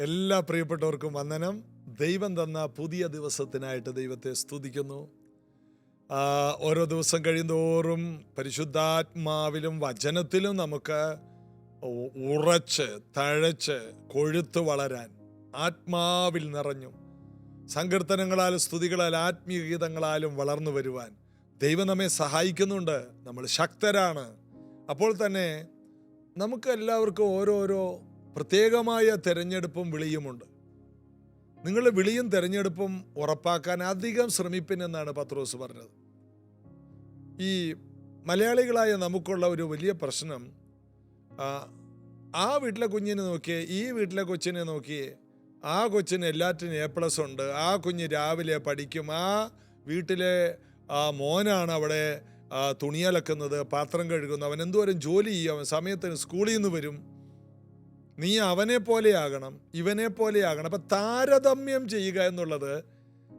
എല്ലാ പ്രിയപ്പെട്ടവർക്കും വന്ദനം. ദൈവം തന്ന പുതിയ ദിവസത്തിനായിട്ട് ദൈവത്തെ സ്തുതിക്കുന്നു. ഓരോ ദിവസം കഴിയുന്തോറും പരിശുദ്ധാത്മാവിലും വചനത്തിലും നമുക്ക് ഉറച്ച് തഴച്ച് കൊഴുത്ത് വളരാൻ, ആത്മാവിൽ നിറഞ്ഞും സങ്കീർത്തനങ്ങളാലും സ്തുതികളാലും ആത്മീയ ഗീതങ്ങളാലും വളർന്നു വരുവാൻ ദൈവം നമ്മെ സഹായിക്കുന്നുണ്ട്. നമ്മൾ ശക്തരാണ്. അപ്പോൾ തന്നെ നമുക്ക് എല്ലാവർക്കും ഓരോരോ പ്രത്യേകമായ തിരഞ്ഞെടുപ്പും വിളിയുമുണ്ട്. നിങ്ങളുടെ വിളിയും തിരഞ്ഞെടുപ്പും ഉറപ്പാക്കാൻ അധികം ശ്രമിപ്പിനെന്നാണ് പത്രോസ് പറഞ്ഞത്. ഈ മലയാളികളായ നമുക്കുള്ള ഒരു വലിയ പ്രശ്നം, ആ വീട്ടിലെ കുഞ്ഞിനെ നോക്കിയേ, ഈ വീട്ടിലെ കൊച്ചിനെ നോക്കിയേ, ആ കൊച്ചിന് എല്ലാറ്റിനും A+ ഉണ്ട്, ആ കുഞ്ഞ് രാവിലെ പഠിക്കും, ആ വീട്ടിലെ മോനാണ് അവിടെ തുണിയലക്കുന്നത്, പാത്രം കഴുകുന്നു, അവൻ എന്തോരം ജോലി ചെയ്യും, അവൻ സമയത്തിന് സ്കൂളിൽ നിന്ന് വരും, നീ അവനെ പോലെയാകണം, ഇവനെ പോലെയാകണം. അപ്പം താരതമ്യം ചെയ്യുക എന്നുള്ളത്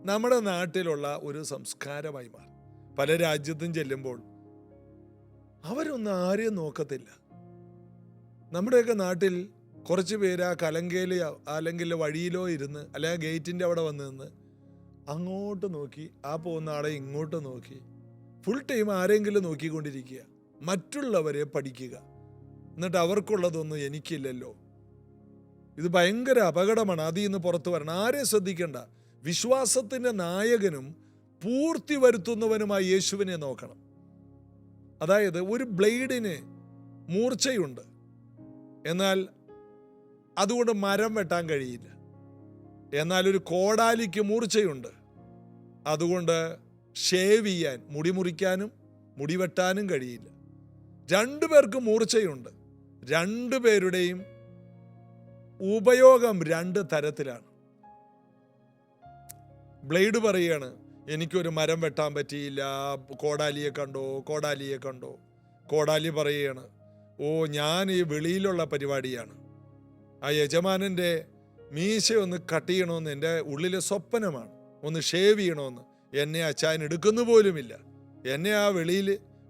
നമ്മുടെ നാട്ടിലുള്ള ഒരു സംസ്കാരമായി മാറി. പല രാജ്യത്തും ചെല്ലുമ്പോൾ അവരൊന്നും ആരെയും നോക്കത്തില്ല. നമ്മുടെയൊക്കെ നാട്ടിൽ കുറച്ച് പേര് ആ കലങ്കയിൽ അല്ലെങ്കിൽ വഴിയിലോ ഇരുന്ന് അല്ലെങ്കിൽ ഗേറ്റിൻ്റെ അവിടെ വന്ന് നിന്ന് അങ്ങോട്ട് നോക്കി, ആ പോകുന്ന ആളെ ഇങ്ങോട്ട് നോക്കി, ഫുൾ ടൈം ആരെങ്കിലും നോക്കിക്കൊണ്ടിരിക്കുക, മറ്റുള്ളവരെ പഠിക്കുക. എന്നിട്ട് അവർക്കുള്ളതൊന്നും എനിക്കില്ലല്ലോ. ഇത് ഭയങ്കര അപകടമാണ്. അതിൽ നിന്ന് പുറത്തു വരണം. ആരെയും ശ്രദ്ധിക്കണ്ട. വിശ്വാസത്തിൻ്റെ നായകനും പൂർത്തി വരുത്തുന്നവനുമായി യേശുവിനെ നോക്കണം. അതായത് ഒരു ബ്ലേഡിന് മൂർച്ചയുണ്ട്, എന്നാൽ അതുകൊണ്ട് മരം വെട്ടാൻ കഴിയില്ല. എന്നാൽ ഒരു കോടാലിക്ക് മൂർച്ചയുണ്ട്, അതുകൊണ്ട് ഷേവ് ചെയ്യാൻ, മുടി മുറിക്കാനും മുടി വെട്ടാനും കഴിയില്ല. രണ്ടുപേർക്കും മൂർച്ചയുണ്ട്, രണ്ടുപേരുടെയും ഉപയോഗം രണ്ട് തരത്തിലാണ്. ബ്ലേഡ് പറയുകയാണ്, എനിക്കൊരു മരം വെട്ടാൻ പറ്റിയില്ല, കോടാലിയെ കണ്ടോ. കോടാലി പറയുകയാണ്, ഓ ഞാൻ ഈ വെളിയിലുള്ള പരിപാടിയാണ്, ആ യജമാനൻ്റെ മീശ ഒന്ന് കട്ട് ചെയ്യണമെന്ന് എൻ്റെ ഉള്ളിലെ സ്വപ്നമാണ്, ഒന്ന് ഷേവ് ചെയ്യണമെന്ന്. എന്നെ അച്ചായൻ എടുക്കുന്നു പോലുമില്ല. എന്നെ ആ വെളിയിൽ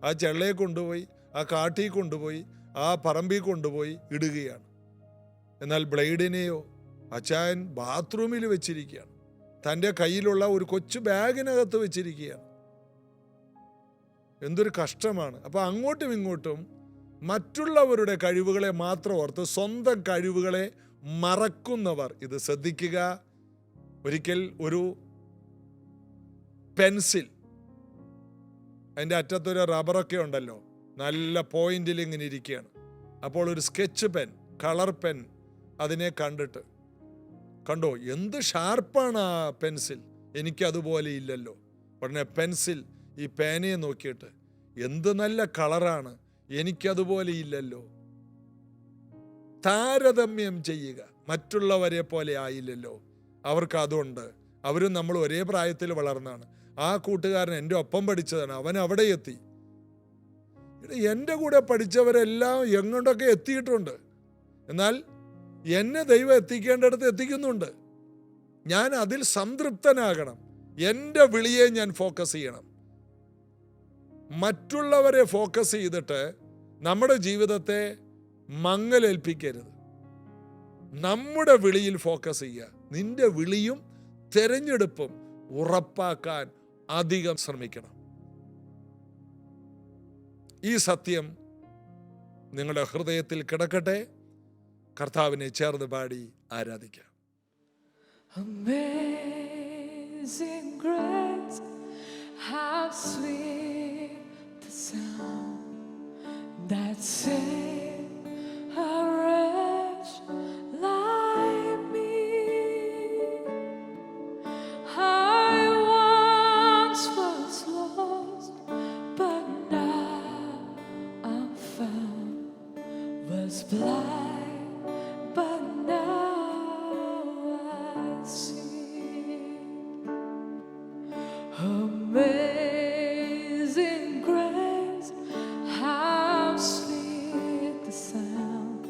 ആ ചെള്ളയെ കൊണ്ടുപോയി, ആ കാട്ടിൽ കൊണ്ടുപോയി, ആ പറമ്പിൽ കൊണ്ടുപോയി ഇടുകയാണ്. എന്നാൽ ബ്ലേഡിനെയോ അച്ചായൻ ബാത്റൂമിൽ വെച്ചിരിക്കുകയാണ്, തൻ്റെ കയ്യിലുള്ള ഒരു കൊച്ചു ബാഗിനകത്ത് വെച്ചിരിക്കുകയാണ്. എന്തൊരു കഷ്ടമാണ്. അപ്പോൾ അങ്ങോട്ടും ഇങ്ങോട്ടും മറ്റുള്ളവരുടെ കഴിവുകളെ മാത്രം ഓർത്ത് സ്വന്തം കഴിവുകളെ മറക്കുന്നവർ. ഇത് ശ്രദ്ധിക്കുക. ഒരിക്കൽ ഒരു പെൻസിൽ, അതിൻ്റെ അറ്റത്തൊരു റബ്ബറൊക്കെ ഉണ്ടല്ലോ, നല്ല പോയിന്റിൽ ഇങ്ങനെ ഇരിക്കുകയാണ്. അപ്പോൾ ഒരു സ്കെച്ച് പെൻ, കളർ പെൻ അതിനെ കണ്ടിട്ട്, കണ്ടോ എന്ത് ഷാർപ്പാണ് ആ പെൻസിൽ, എനിക്കതുപോലെ ഇല്ലല്ലോ. ഉടനെ പെൻസിൽ ഈ പേനയെ നോക്കിയിട്ട്, എന്ത് നല്ല കളറാണ്, എനിക്കതുപോലെ ഇല്ലല്ലോ. താരതമ്യം ചെയ്യുക. മറ്റുള്ളവരെ പോലെ ആയില്ലല്ലോ, അവർക്ക് അതുണ്ട്, അവരും നമ്മൾ ഒരേ പ്രായത്തിൽ വളർന്നാണ്, ആ കൂട്ടുകാരൻ എൻ്റെ ഒപ്പം പഠിച്ചതാണ്, അവൻ അവിടെ എത്തി. എൻ്റെ കൂടെ പഠിച്ചവരെല്ലാം എങ്ങോട്ടൊക്കെ എത്തിയിട്ടുണ്ട്, എന്നാൽ എന്നെ ദൈവം എത്തിക്കേണ്ടടുത്ത് എത്തിക്കുന്നുണ്ട്. ഞാൻ അതിൽ സംതൃപ്തനാകണം. എൻ്റെ വിളിയെ ഞാൻ ഫോക്കസ് ചെയ്യണം. മറ്റുള്ളവരെ ഫോക്കസ് ചെയ്തിട്ട് നമ്മുടെ ജീവിതത്തെ മങ്ങലേൽപ്പിക്കരുത്. നമ്മുടെ വിളിയിൽ ഫോക്കസ് ചെയ്യുക. നിന്റെ വിളിയും തെരഞ്ഞെടുപ്പും ഉറപ്പാക്കാൻ അധികം ശ്രമിക്കണം. ഈ സത്യം നിങ്ങളുടെ ഹൃദയത്തിൽ കിടക്കട്ടെ. കർത്താവിനെ ചേർന്ന് പാടി ആരാധിക്കാം. Amazing grace, how sweet the sound that saved a wretch like me. I once was lost, but now I'm found, was blind, but now I see. Amazing grace, how sweet the sound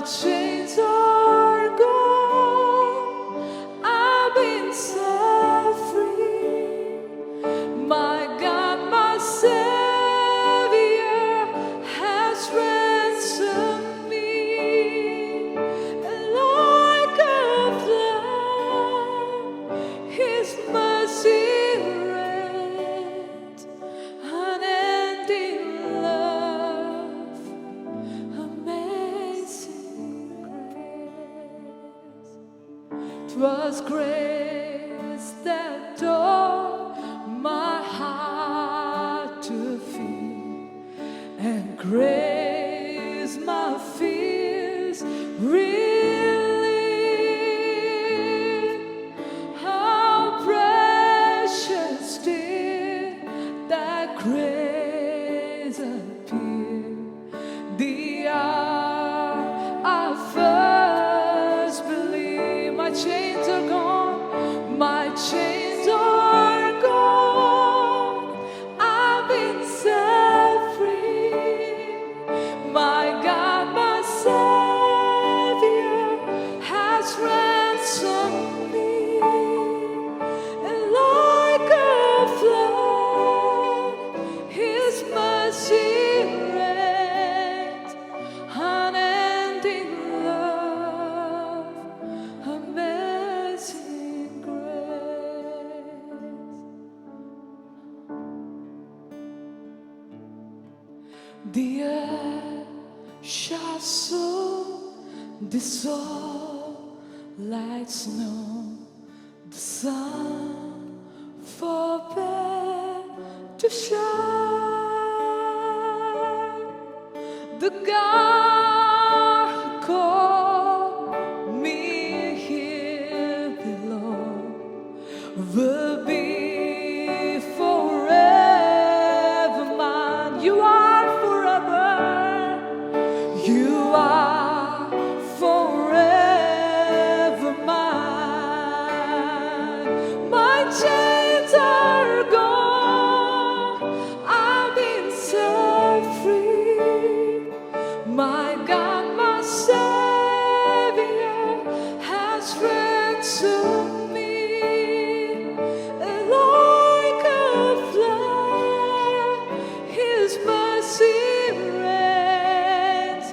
chains are gone. I've been set free. My God, my Savior has ransomed me. And like a flood, His mercy reigns. Unending love, amazing grace. 'Twas grace that taught my heart to feel, and grace my fears relieved. How precious did that grace appear, the hour I first believed. My chains are gone, my chains are gone. I've been set free. My God, my Savior has ransomed me. And like a flood, His mercy reigns. Unending love, amazing grace. The earth shall soon dissolve like snow. The sun forbid to shine. The God who called me here below will be forever mine. You are forever. You are forever mine. My chains are gone. I've been set free. My God, my Savior has ransomed me. And like a flood, His mercy reigns.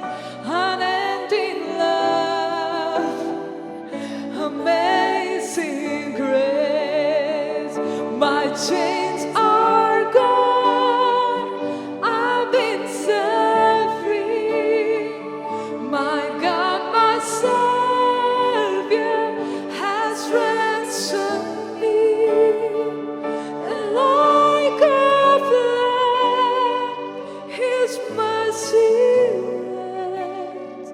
Unending love, amazing grace. My chains are gone. I've been set free. My God, my Savior has ransomed me. And like a flood, His mercy reigns.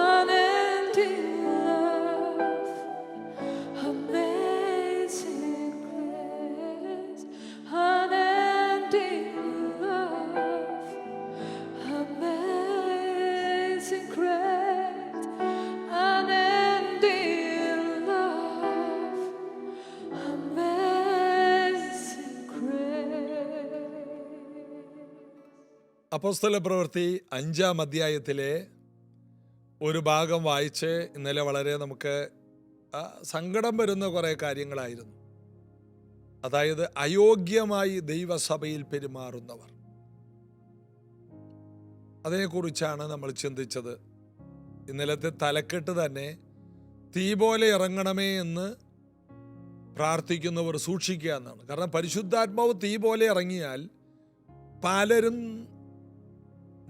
Unending love, amazing grace. Unending love, amazing grace. Unending love, amazing grace. അപ്പോസ്തല പ്രവൃത്തി 5-ാം അധ്യായത്തിലെ ഒരു ഭാഗം വായിച്ച് ഇന്നലെ വളരെ നമുക്ക് സങ്കടം വരുന്ന കുറേ കാര്യങ്ങളായിരുന്നു. അതായത് അയോഗ്യമായി ദൈവസഭയിൽ പെരുമാറുന്നവർ, അതിനെക്കുറിച്ചാണ് നമ്മൾ ചിന്തിച്ചത്. ഇന്നലത്തെ തലക്കെട്ട് തന്നെ തീ പോലെ ഇറങ്ങണമേ എന്ന് പ്രാർത്ഥിക്കുന്നവർ സൂക്ഷിക്കുക എന്നാണ്. കാരണം പരിശുദ്ധാത്മാവ് തീ പോലെ ഇറങ്ങിയാൽ പലരും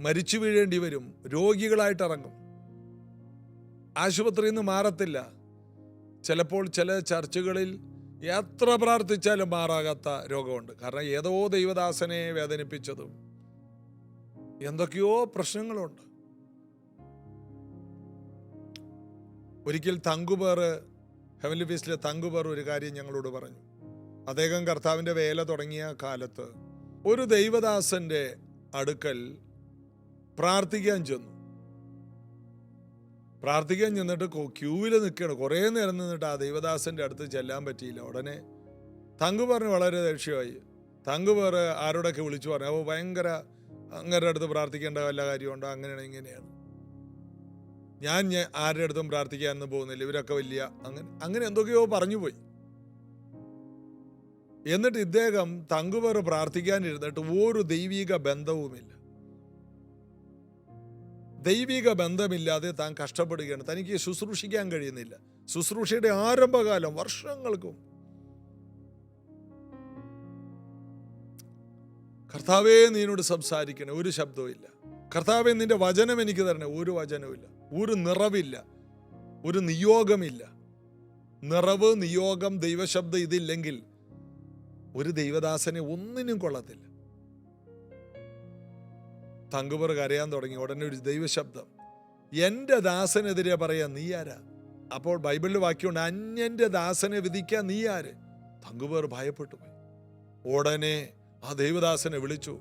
മരിച്ചു വീഴേണ്ടി വരും, രോഗികളായിട്ട് ഇറങ്ങും, ആശുപത്രിയിൽ നിന്ന് മാറത്തില്ല. ചിലപ്പോൾ ചില ചർച്ചുകളിൽ എത്ര പ്രാർത്ഥിച്ചാലും മാറാകാത്ത രോഗമുണ്ട്. കാരണം ഏതോ ദൈവദാസനെ വേദനിപ്പിച്ചതും എന്തൊക്കെയോ പ്രശ്നങ്ങളുണ്ട്. ഒരിക്കൽ തങ്കുപേർ, ഹെവൻലി ഫീസ്റ്റിലെ തങ്കുപേർ ഒരു കാര്യം ഞങ്ങളോട് പറഞ്ഞു. അദ്ദേഹം കർത്താവിൻ്റെ വേല തുടങ്ങിയ കാലത്ത് ഒരു ദൈവദാസന്റെ അടുക്കൽ പ്രാർത്ഥിക്കാൻ ചെന്നിട്ട് ക്യൂവിൽ നിൽക്കുകയാണ്. കുറേ നേരം നിന്നിട്ട് ആ ദൈവദാസന്റെ അടുത്ത് ചെല്ലാൻ പറ്റിയില്ല. ഉടനെ തങ്കുപേറിന് വളരെ ദേഷ്യമായി. തങ്കുപേർ ആരോടൊക്കെ വിളിച്ചു പറഞ്ഞു, അപ്പോൾ ഭയങ്കര അങ്ങരുടെ അടുത്ത് പ്രാർത്ഥിക്കേണ്ട വല്ല കാര്യമുണ്ടോ, അങ്ങനെയാണ് ഇങ്ങനെയാണ്. ഞാൻ ആരുടെ അടുത്തും പ്രാർത്ഥിക്കാനൊന്നും പോകുന്നില്ല, ഇവരൊക്കെ വലിയ അങ്ങനെ എന്തൊക്കെയോ പറഞ്ഞു പോയി. എന്നിട്ട് ഇദ്ദേഹം തങ്കുവേർ പ്രാർത്ഥിക്കാനിരുന്നിട്ട് ഒരു ദൈവിക ബന്ധവുമില്ല. ദൈവിക ബന്ധമില്ലാതെ താൻ കഷ്ടപ്പെടുകയാണ്. തനിക്ക് ശുശ്രൂഷിക്കാൻ കഴിയുന്നില്ല. ശുശ്രൂഷയുടെ ആരംഭകാലം വർഷങ്ങൾക്കും. കർത്താവേ, നീനോട് സംസാരിക്കണേ, ഒരു ശബ്ദവും. കർത്താവേ, നിന്റെ വചനം എനിക്ക് തരണേ, ഒരു വചനവുമില്ല. ഒരു നിറവില്ല, ഒരു നിയോഗമില്ല. നിറവ്, നിയോഗം, ദൈവശബ്ദം ഇതില്ലെങ്കിൽ ഒരു ദൈവദാസനെ ഒന്നിനും കൊള്ളത്തില്ല. തങ്കുവേർ കരയാൻ തുടങ്ങി. ഉടനെ ഒരു ദൈവശബ്ദം, എൻ്റെ ദാസനെതിരെ പറയാ നീ ആരാ? അപ്പോൾ ബൈബിളിൽ വാക്യമുണ്ട്, അന്യന്റെ ദാസനെ വിധിക്കാൻ നീ ആര്? തങ്കുവേർ ഭയപ്പെട്ടു പോയി. ഉടനെ ആ ദൈവദാസനെ വിളിച്ചു.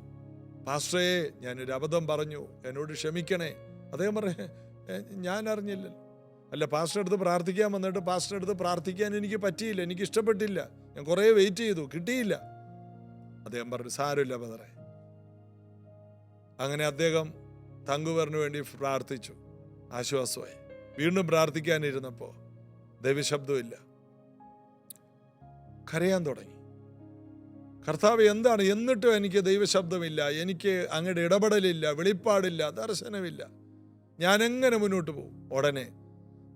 പാസ്റ്ററേ, ഞാനൊരു അബദ്ധം പറഞ്ഞു, എന്നോട് ക്ഷമിക്കണേ. അദ്ദേഹം പറഞ്ഞു, ഞാൻ അറിഞ്ഞില്ലല്ലോ. അല്ല, പാസ്റ്റർ അടുത്ത് പ്രാർത്ഥിക്കാൻ വന്നിട്ട് പാസ്റ്റർ അടുത്ത് പ്രാർത്ഥിക്കാൻ എനിക്ക് പറ്റിയില്ല, എനിക്ക് ഇഷ്ടപ്പെട്ടില്ല, ഞാൻ കുറേ വെയിറ്റ് ചെയ്തു, കിട്ടിയില്ല. അദ്ദേഹം പറഞ്ഞു, സാരമില്ല ബ്രദറെ. അങ്ങനെ അദ്ദേഹം തങ്കുവേറിന് വേണ്ടി പ്രാർത്ഥിച്ചു, ആശ്വാസമായി. വീണ്ടും പ്രാർത്ഥിക്കാനിരുന്നപ്പോൾ ദൈവശബ്ദമില്ല. കരയാൻ തുടങ്ങി. കർത്താവ് എന്താണ്? എന്നിട്ടും എനിക്ക് ദൈവശബ്ദമില്ല, എനിക്ക് അങ്ങയുടെ ഇടപെടലില്ല, വെളിപ്പാടില്ല, ദർശനമില്ല, ഞാൻ എങ്ങനെ മുന്നോട്ട് പോകും? ഉടനെ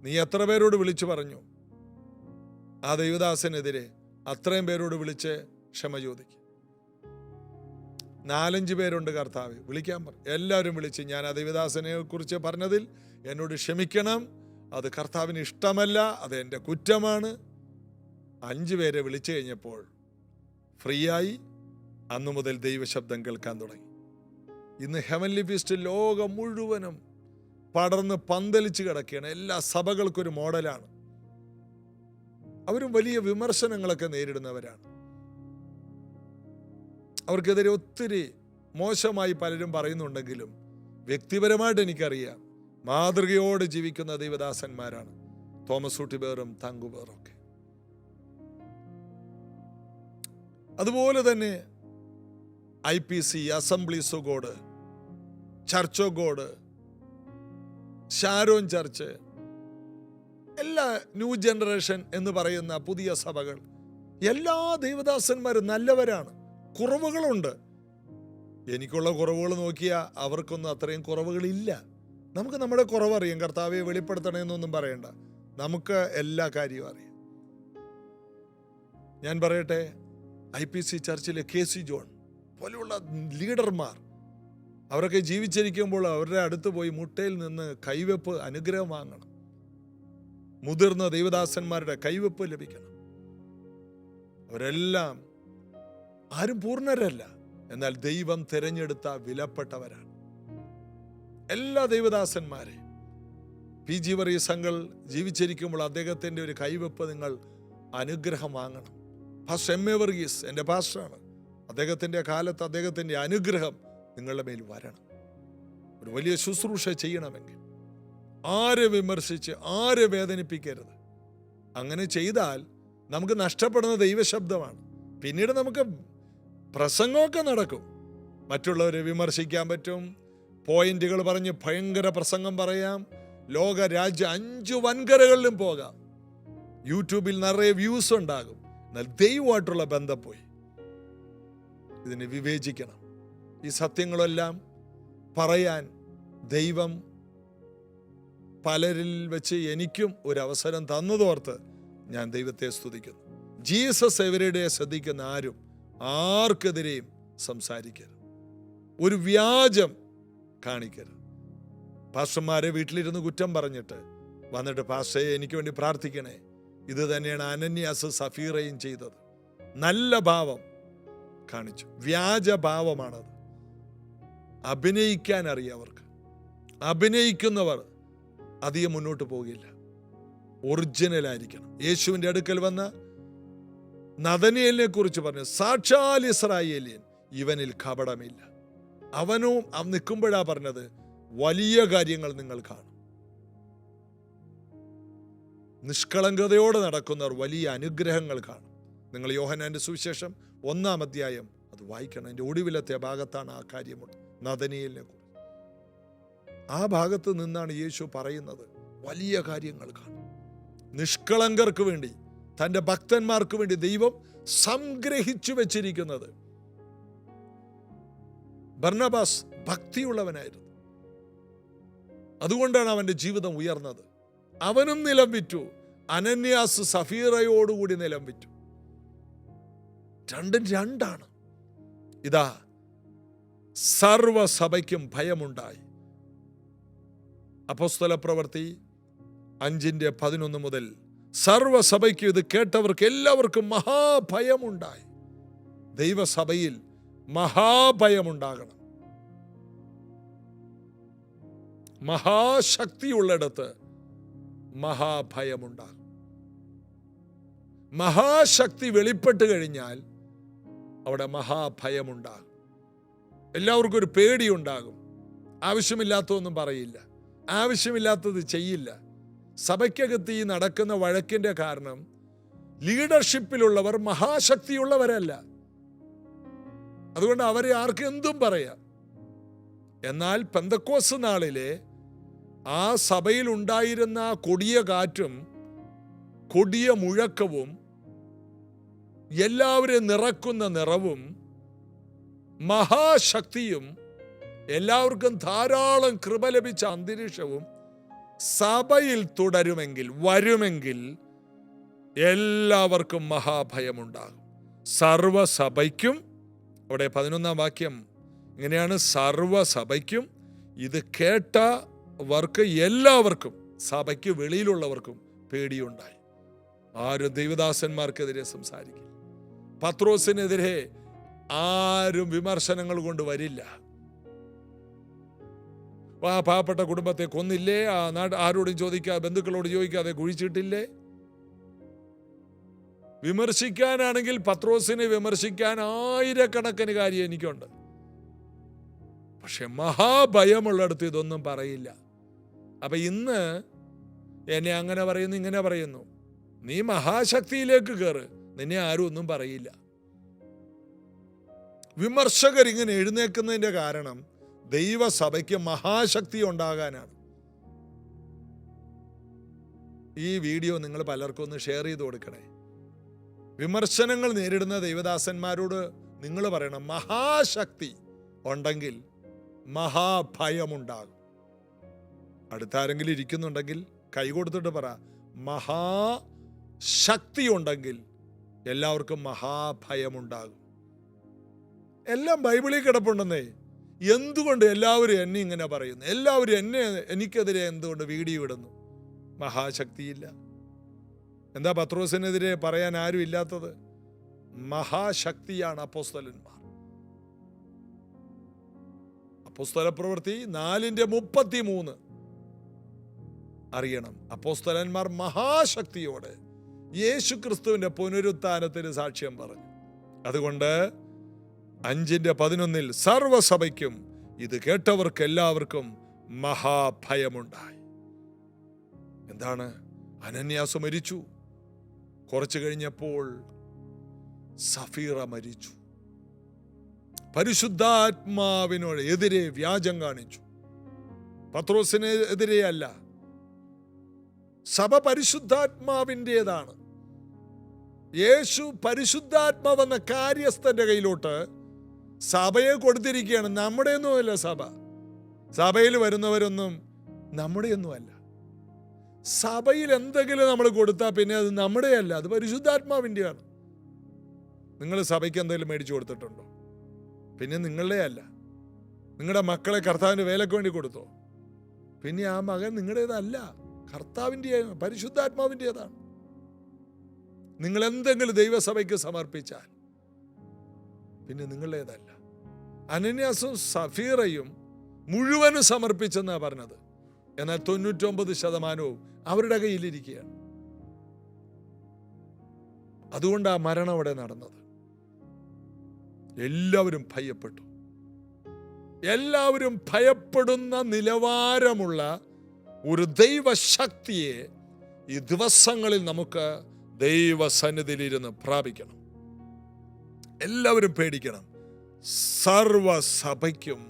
നീ എത്ര പേരോട് വിളിച്ചു പറഞ്ഞു? ആ ദൈവദാസനെതിരെ അത്രയും പേരോട് വിളിച്ച് ക്ഷമ ചോദിക്കും. 4-5 പേരുണ്ട് കർത്താവ്, വിളിക്കാൻ പറഞ്ഞു. എല്ലാവരും വിളിച്ച്, ഞാൻ ആ ദൈവദാസനെ കുറിച്ച് പറഞ്ഞതിൽ എന്നോട് ക്ഷമിക്കണം, അത് കർത്താവിന് ഇഷ്ടമല്ല, അത് എൻ്റെ കുറ്റമാണ്. 5 പേരെ വിളിച്ചു കഴിഞ്ഞപ്പോൾ ഫ്രീ ആയി. അന്നു മുതൽ ദൈവശബ്ദം കേൾക്കാൻ തുടങ്ങി. ഇന്ന് ഹെവൻലി ഫീസ്റ്റ് ലോകം മുഴുവനും പടർന്ന് പന്തലിച്ച് കിടക്കുകയാണ്. എല്ലാ സഭകൾക്കൊരു മോഡലാണ്. അവരും വലിയ വിമർശനങ്ങളൊക്കെ നേരിടുന്നവരാണ്. അവർക്കെതിരെ ഒത്തിരി മോശമായി പലരും പറയുന്നുണ്ടെങ്കിലും വ്യക്തിപരമായിട്ട് എനിക്കറിയാം, മാതൃകയോടെ ജീവിക്കുന്ന ദൈവദാസന്മാരാണ് തോമസ് ഊട്ടിബേറും തങ്കുവേറും ഒക്കെ. അതുപോലെ തന്നെ IPC, assemblies of God, church of God, Sharon church, എല്ലാ ന്യൂ ജനറേഷൻ എന്ന് പറയുന്ന പുതിയ സഭകൾ, എല്ലാ ദൈവദാസന്മാരും നല്ലവരാണ്. കുറവുകളുണ്ട്. എനിക്കുള്ള കുറവുകൾ നോക്കിയാൽ അവർക്കൊന്നും അത്രയും കുറവുകളില്ല. നമുക്ക് നമ്മുടെ കുറവറിയാം. കർത്താവെ വെളിപ്പെടുത്തണമെന്നൊന്നും പറയണ്ട, നമുക്ക് എല്ലാ കാര്യവും അറിയാം. ഞാൻ പറയട്ടെ, IPC ചർച്ചിലെ KC ജോൺ പോലെയുള്ള ലീഡർമാർ, അവരൊക്കെ ജീവിച്ചിരിക്കുമ്പോൾ അവരുടെ അടുത്ത് പോയി മുട്ടയിൽ നിന്ന് കൈവെപ്പ് അനുഗ്രഹം വാങ്ങണം. മുതിർന്ന ദൈവദാസന്മാരുടെ കൈവെപ്പ് ലഭിക്കണം. അവരെല്ലാം ആരും പൂർണ്ണരല്ല, എന്നാൽ ദൈവം തിരഞ്ഞെടുത്ത വിലപ്പെട്ടവരാണ്. എല്ലാ ദൈവദാസന്മാരെയും PG വർഗീസ് അങ്കിൾ ജീവിച്ചിരിക്കുമ്പോൾ അദ്ദേഹത്തിൻ്റെ ഒരു കൈവെപ്പ് നിങ്ങൾ അനുഗ്രഹം വാങ്ങണം. പാസ്റ്റർ MA വർഗീസ് എൻ്റെ പാസ്റ്ററാണ്. അദ്ദേഹത്തിൻ്റെ കാലത്ത് അദ്ദേഹത്തിൻ്റെ അനുഗ്രഹം നിങ്ങളുടെ മേൽ വരണം. ഒരു വലിയ ശുശ്രൂഷ ചെയ്യണമെങ്കിൽ ആരെ വിമർശിച്ച് ആരെ വേദനിപ്പിക്കരുത്. അങ്ങനെ ചെയ്താൽ നമുക്ക് നഷ്ടപ്പെടുന്ന ദൈവശബ്ദമാണ്. പിന്നീട് നമുക്ക് പ്രസംഗമൊക്കെ നടക്കും, മറ്റുള്ളവരെ വിമർശിക്കാൻ പറ്റും, പോയിന്റുകൾ പറഞ്ഞ് ഭയങ്കര പ്രസംഗം പറയാം, ലോക രാജ്യ 5 വൻകരകളിലും പോകാം, യൂട്യൂബിൽ നിറയെ വ്യൂസ് ഉണ്ടാകും. എന്നാൽ ദൈവമായിട്ടുള്ള ബന്ധം പോയി. ഇതിനെ വിവേചിക്കണം. ഈ സത്യങ്ങളെല്ലാം പറയാൻ ദൈവം പലരിൽ വെച്ച് എനിക്കും ഒരു അവസരം തന്നതോർത്ത് ഞാൻ ദൈവത്തെ സ്തുതിക്കുന്നു. ജീസസ് എവരിഡേ ശ്രദ്ധിക്കുന്ന ആർക്കെതിരെയും സംസാരിക്കരുത്, ഒരു വ്യാജം കാണിക്കരുത്. പാസ്റ്റർമാരെ വീട്ടിലിരുന്ന് കുറ്റം പറഞ്ഞിട്ട് വന്നിട്ട് പാസ്റ്ററെ എനിക്ക് വേണ്ടി പ്രാർത്ഥിക്കണേ, ഇത് തന്നെയാണ് അനന്യാസ് സഫീറയും ചെയ്തത്. നല്ല ഭാവം കാണിച്ചു, വ്യാജഭാവമാണത്. അഭിനയിക്കാൻ അറിയാം അവർക്ക്. അഭിനയിക്കുന്നവർ അധികം മുന്നോട്ട് പോകില്ല. ഒറിജിനൽ ആയിരിക്കണം. യേശുവിൻ്റെ അടുക്കൽ വന്ന നഥനയേലിനെ കുറിച്ച് പറഞ്ഞു, സാക്ഷാൽ ഇസ്രായേലിയൻ, ഇവനിൽ കപടമില്ല. അവനും നിൽക്കുമ്പോഴാ പറഞ്ഞത്, വലിയ കാര്യങ്ങൾ നിങ്ങൾ കാണും. നിഷ്കളങ്കതയോടെ നടക്കുന്നവർ വലിയ അനുഗ്രഹങ്ങൾ കാണും. നിങ്ങൾ യോഹന്നാന്റെ സുവിശേഷം 1-ാം അധ്യായം അത് വായിക്കണം. അതിൻ്റെ ഒടുവിലത്തെ ഭാഗത്താണ് ആ കാര്യമുണ്ട്, നഥനയേലിനെ കുറിച്ച്. ആ ഭാഗത്ത് നിന്നാണ് യേശു പറയുന്നത്, വലിയ കാര്യങ്ങൾ കാണും. നിഷ്കളങ്കർക്ക് വേണ്ടി, തൻ്റെ ഭക്തന്മാർക്ക് വേണ്ടി ദൈവം സംഗ്രഹിച്ചു വെച്ചിരിക്കുന്നത്. ബർന്നബാസ് ഭക്തിയുള്ളവനായിരുന്നു. അതുകൊണ്ടാണ് അവൻ്റെ ജീവിതം ഉയർന്നത്. അവനും നിലം വിറ്റു. അനന്യാസ് സഫീറയോടുകൂടി നിലം വിറ്റു. രണ്ടും രണ്ടാണ്. ഇതാ സർവസഭയ്ക്കും ഭയമുണ്ടായി. അപ്പോസ്തലപ്രവൃത്തി 5:11 മുതൽ സർവസഭയ്ക്കും ഇത് കേട്ടവർക്ക് എല്ലാവർക്കും മഹാഭയമുണ്ടായി. ദൈവസഭയിൽ മഹാഭയമുണ്ടാകണം. മഹാശക്തിയുള്ളിടത്ത് മഹാഭയമുണ്ടാകും. മഹാശക്തി വെളിപ്പെട്ട് കഴിഞ്ഞാൽ അവിടെ മഹാഭയമുണ്ടാകും. എല്ലാവർക്കും ഒരു പേടിയുണ്ടാകും. ആവശ്യമില്ലാത്തതൊന്നും പറയില്ല, ആവശ്യമില്ലാത്തത് ചെയ്യില്ല. സഭയ്ക്കകത്ത് ഈ നടക്കുന്ന വഴക്കിന്റെ കാരണം ലീഡർഷിപ്പിലുള്ളവർ മഹാശക്തിയുള്ളവരല്ല. അതുകൊണ്ട് അവരെ ആർക്കും എന്തും പറയാം. എന്നാൽ പെന്തക്കോസ്ത് നാളിലെ ആ സഭയിൽ ഉണ്ടായിരുന്ന കൊടിയ കാറ്റും കൊടിയ മുഴക്കവും എല്ലാവരെയും നിറക്കുന്ന നിറവും മഹാശക്തിയും എല്ലാവർക്കും ധാരാളം കൃപ ലഭിച്ച അന്തരീക്ഷവും സഭയിൽ തുടരുമെങ്കിൽ, വരുമെങ്കിൽ എല്ലാവർക്കും മഹാഭയമുണ്ടാകും. സർവസഭയ്ക്കും, അവിടെ 11-ാം വാക്യം ഇങ്ങനെയാണ്, സർവസഭയ്ക്കും ഇത് കേട്ടവർക്ക് എല്ലാവർക്കും, സഭയ്ക്ക് വെളിയിലുള്ളവർക്കും പേടിയുണ്ടായി. ആരും ദൈവദാസന്മാർക്കെതിരെ സംസാരിക്കില്ല. പത്രോസിനെതിരെ ആരും വിമർശനങ്ങൾ കൊണ്ട് വരില്ല. ആ പാവപ്പെട്ട കുടുംബത്തെ കൊന്നില്ലേ, ആ ആരോടും ചോദിക്കാതെ, ബന്ധുക്കളോട് ചോദിക്കാതെ കുഴിച്ചിട്ടില്ലേ. വിമർശിക്കാനാണെങ്കിൽ പത്രോസിനെ വിമർശിക്കാൻ ആയിരക്കണക്കിന് കാര്യം എനിക്കുണ്ട്. പക്ഷെ മഹാഭയമുള്ളിടത്ത് ഇതൊന്നും പറയില്ല. അപ്പൊ ഇന്ന് എന്നെ അങ്ങനെ പറയുന്നു, ഇങ്ങനെ പറയുന്നു. നീ മഹാശക്തിയിലേക്ക് കയറ്, നിന്നെ ആരും ഒന്നും പറയില്ല. വിമർശകർ ഇങ്ങനെ എഴുന്നേൽക്കുന്നതിന്റെ കാരണം ദൈവസഭയ്ക്ക് മഹാശക്തി ഉണ്ടാകാനാണ്. ഈ വീഡിയോ നിങ്ങൾ പലർക്കും ഒന്ന് ഷെയർ ചെയ്ത് കൊടുക്കണേ. വിമർശനങ്ങൾ നേരിടുന്ന ദൈവദാസന്മാരോട് നിങ്ങൾ പറയണം, മഹാശക്തി ഉണ്ടെങ്കിൽ മഹാഭയമുണ്ടാകും. അടുത്താരെങ്കിലും ഇരിക്കുന്നുണ്ടെങ്കിൽ കൈ കൊടുത്തിട്ട് പറ, മഹാശക്തി ഉണ്ടെങ്കിൽ എല്ലാവർക്കും മഹാഭയമുണ്ടാകും. എല്ലാം ബൈബിളിൽ കിടപ്പുണ്ടെന്നേ. എന്തുകൊണ്ട് എല്ലാവരും എന്നെ ഇങ്ങനെ പറയുന്നു? എല്ലാവരും എനിക്കെതിരെ എന്തുകൊണ്ട് വീഡിയോ ഇടുന്നു? മഹാശക്തിയില്ല. എന്താ പത്രോസിനെതിരെ പറയാൻ ആരും ഇല്ലാത്തത്? മഹാശക്തിയാണ് അപ്പോസ്തലന്മാർ. അപ്പോസ്തലപ്രവൃത്തി 4:33 അറിയണം. അപ്പോസ്തലന്മാർ മഹാശക്തിയോടെ യേശു ക്രിസ്തുവിന്റെ പുനരുത്ഥാനത്തിന് സാക്ഷ്യം പറഞ്ഞു. അതുകൊണ്ട് 5:11 സർവസഭയ്ക്കും ഇത് കേട്ടവർക്ക് എല്ലാവർക്കും മഹാഭയമുണ്ടായി. എന്താണ്? അനന്യാസ് മരിച്ചു. കുറച്ചു കഴിഞ്ഞപ്പോൾ സഫീറ മരിച്ചു. പരിശുദ്ധാത്മാവിനോട് എതിരെ വ്യാജം കാണിച്ചു. പത്രോസിന് എതിരെ അല്ല. സഭ പരിശുദ്ധാത്മാവിൻ്റെതാണ്. യേശു പരിശുദ്ധാത്മാവെന്ന കാര്യസ്ഥന്റെ കയ്യിലോട്ട് സഭയെ കൊടുത്തിരിക്കുകയാണ്. നമ്മുടെയൊന്നുമല്ല സഭ. സഭയിൽ വരുന്നവരൊന്നും നമ്മുടെയൊന്നുമല്ല. സഭയിൽ എന്തെങ്കിലും നമ്മൾ കൊടുത്താൽ പിന്നെ അത് നമ്മുടെയല്ല, അത് പരിശുദ്ധാത്മാവിൻ്റെയാണ്. നിങ്ങൾ സഭയ്ക്ക് എന്തെങ്കിലും മേടിച്ചു കൊടുത്തിട്ടുണ്ടോ? പിന്നെ നിങ്ങളുടെ അല്ല. നിങ്ങളുടെ മക്കളെ കർത്താവിൻ്റെ വേലയ്ക്ക് വേണ്ടി കൊടുത്തോ? പിന്നെ ആ മകൻ നിങ്ങളുടേതല്ല, കർത്താവിൻ്റെ, പരിശുദ്ധാത്മാവിൻ്റെതാണ്. നിങ്ങൾ എന്തെങ്കിലും ദൈവസഭയ്ക്ക് സമർപ്പിച്ചാൽ പിന്നെ നിങ്ങളുടേതല്ല. അനന്യാസും സഫീറയും മുഴുവനും സമർപ്പിച്ചെന്നാണ് പറഞ്ഞത്. എന്നാൽ 99% അവരുടെ കയ്യിലിരിക്കുകയാണ്. അതുകൊണ്ട് ആ മരണം അവിടെ നടന്നത്. എല്ലാവരും ഭയപ്പെട്ടു. എല്ലാവരും ഭയപ്പെടുന്ന നിലവാരമുള്ള ഒരു ദൈവശക്തിയെ ഈ ദിവസങ്ങളിൽ നമുക്ക് ദൈവസന്നിധിയിലിരുന്ന് പ്രാപിക്കണം. എല്ലാവരും പേടിക്കണം. സർവസഭയ്ക്കും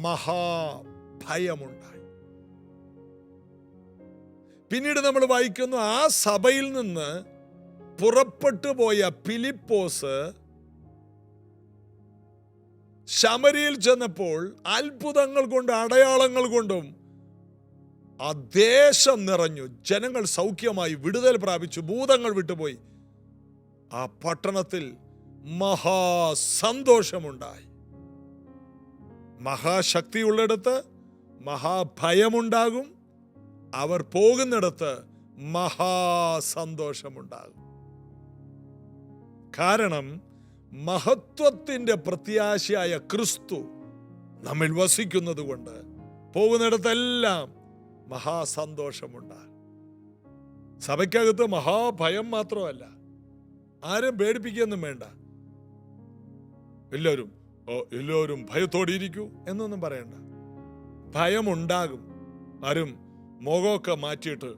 മഹാഭയമുണ്ടായി. പിന്നീട് നമ്മൾ വായിക്കുന്നു, ആ സഭയിൽ നിന്ന് പുറപ്പെട്ടു പോയ ഫിലിപ്പോസ് ശമരിയിൽ ചെന്നപ്പോൾ അത്ഭുതങ്ങൾ കൊണ്ട് അടയാളങ്ങൾ കൊണ്ടും ആ ദേശം നിറഞ്ഞു. ജനങ്ങൾ സൗഖ്യമായി, വിടുതൽ പ്രാപിച്ചു, ഭൂതങ്ങൾ വിട്ടുപോയി. ആ പട്ടണത്തിൽ മഹാസന്തോഷമുണ്ടായി. മഹാശക്തിയുള്ളിടത്ത് മഹാഭയമുണ്ടാകും. അവർ പോകുന്നിടത്ത് മഹാസന്തോഷമുണ്ടാകും. കാരണം മഹത്വത്തിന്റെ പ്രത്യാശയായ ക്രിസ്തു നമ്മിൽ വസിക്കുന്നത് കൊണ്ട് പോകുന്നിടത്തെല്ലാം മഹാസന്തോഷമുണ്ടാകും. സഭയ്ക്കകത്ത് മഹാഭയം മാത്രമല്ല, ആരും പേടിപ്പിക്കൊന്നും വേണ്ട. എല്ലാവരും ഭയത്തോടെ ഇരിക്കൂ എന്നൊന്നും പറയണ്ട. ഭയമുണ്ടാകും. ആരും മുഖമൊക്കെ മാറ്റിയിട്ട്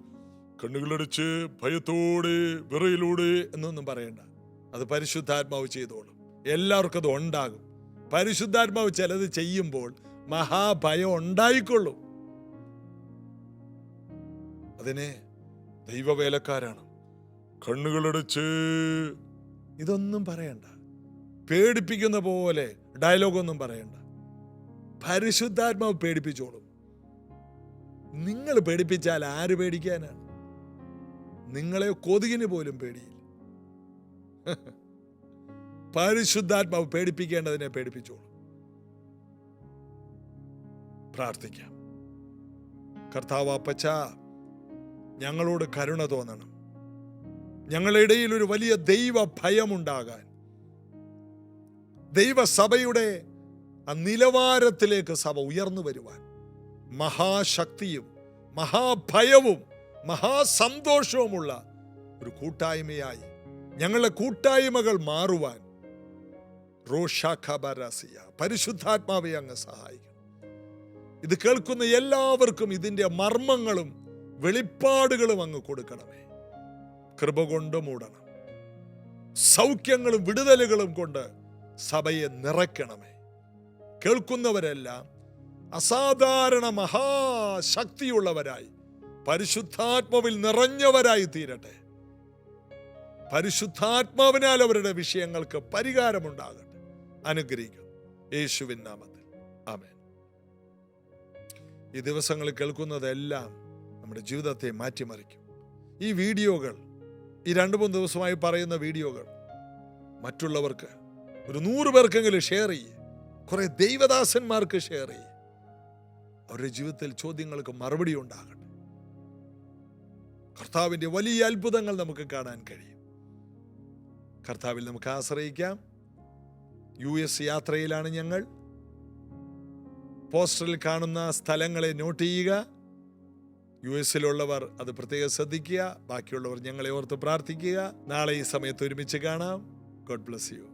കണ്ണുകളടിച്ച് ഭയത്തോടെ വിറയിലൂടെ എന്നൊന്നും പറയണ്ട. അത് പരിശുദ്ധാത്മാവ് ചെയ്തോളും. എല്ലാവർക്കും അത് ഉണ്ടാകും. പരിശുദ്ധാത്മാവ് ചിലത് ചെയ്യുമ്പോൾ മഹാഭയം ഉണ്ടായിക്കൊള്ളും. അതിനെ ദൈവവേലക്കാരാണ്. കണ്ണുകളടച്ച് ഇതൊന്നും പറയണ്ട. പേടിപ്പിക്കുന്ന പോലെ ഡയലോഗൊന്നും പറയണ്ട. പരിശുദ്ധാത്മാവ് പേടിപ്പിച്ചോളും. നിങ്ങൾ പേടിപ്പിച്ചാൽ ആര് പേടിക്കാനാണ്? നിങ്ങളെ കൊതുകിന് പോലും പേടിയില്ല. പരിശുദ്ധാത്മാവ് പേടിപ്പിക്കേണ്ടതിനെ പേടിപ്പിച്ചോളും. പ്രാർത്ഥിക്കാം. കർത്താവ് അപ്പച്ച, ഞങ്ങളോട് കരുണ തോന്നണം. ഞങ്ങളുടെ ഇടയിൽ ഒരു വലിയ ദൈവ ഭയമുണ്ടാകാൻ, ദൈവസഭയുടെ ആ നിലവാരത്തിലേക്ക് സഭ ഉയർന്നു വരുവാൻ, മഹാശക്തിയും മഹാഭയവും മഹാസന്തോഷവുമുള്ള ഒരു കൂട്ടായ്മയായി ഞങ്ങളുടെ കൂട്ടായ്മകൾ മാറുവാൻ റോഷാഖബരസിയ പരിശുദ്ധാത്മാവെ അങ്ങ് സഹായിക്കും. ഇത് കേൾക്കുന്ന എല്ലാവർക്കും ഇതിൻ്റെ മർമ്മങ്ങളും വെളിപ്പാടുകളും അങ്ങ് കൊടുക്കണമേ. കൃപ കൊണ്ട് മൂടണം. സൗഖ്യങ്ങളും വിടുതലുകളും കൊണ്ട് സഭയെ നിറയ്ക്കണമേ. കേൾക്കുന്നവരെല്ലാം അസാധാരണ മഹാശക്തിയുള്ളവരായി, പരിശുദ്ധാത്മാവിൽ നിറഞ്ഞവരായി തീരട്ടെ. പരിശുദ്ധാത്മാവിനാൽ അവരുടെ വിഷയങ്ങൾക്ക് പരിഹാരമുണ്ടാകട്ടെ. അനുഗ്രഹിക്കും യേശുവിൻ നാമത്തിൽ. ആമേൻ. ഈ ദിവസങ്ങളിൽ കേൾക്കുന്നതെല്ലാം നമ്മുടെ ജീവിതത്തെ മാറ്റിമറിക്കും. ഈ വീഡിയോകൾ, ഈ 2-3 ദിവസമായി പറയുന്ന വീഡിയോകൾ മറ്റുള്ളവർക്ക്, ഒരു 100 പേർക്കെങ്കിലും ഷെയർ ചെയ്യേ. കുറെ ദൈവദാസന്മാർക്ക് ഷെയർ ചെയ്യേ. അവരുടെ ജീവിതത്തിൽ ചോദ്യങ്ങൾക്ക് മറുപടി ഉണ്ടാകട്ടെ. കർത്താവിൻ്റെ വലിയ അത്ഭുതങ്ങൾ നമുക്ക് കാണാൻ കഴിയും. കർത്താവിൽ നമുക്ക് ആശ്രയിക്കാം. US യാത്രയിലാണ് ഞങ്ങൾ. പോസ്റ്ററിൽ കാണുന്ന സ്ഥലങ്ങളെ നോട്ട് ചെയ്യുക. US-ലുള്ളവർ അത് പ്രത്യേകം ശ്രദ്ധിക്കുക. ബാക്കിയുള്ളവർ ഞങ്ങളെ ഓർത്ത് പ്രാർത്ഥിക്കുക. നാളെ ഈ സമയത്ത് ഒരുമിച്ച് കാണാം. God bless you.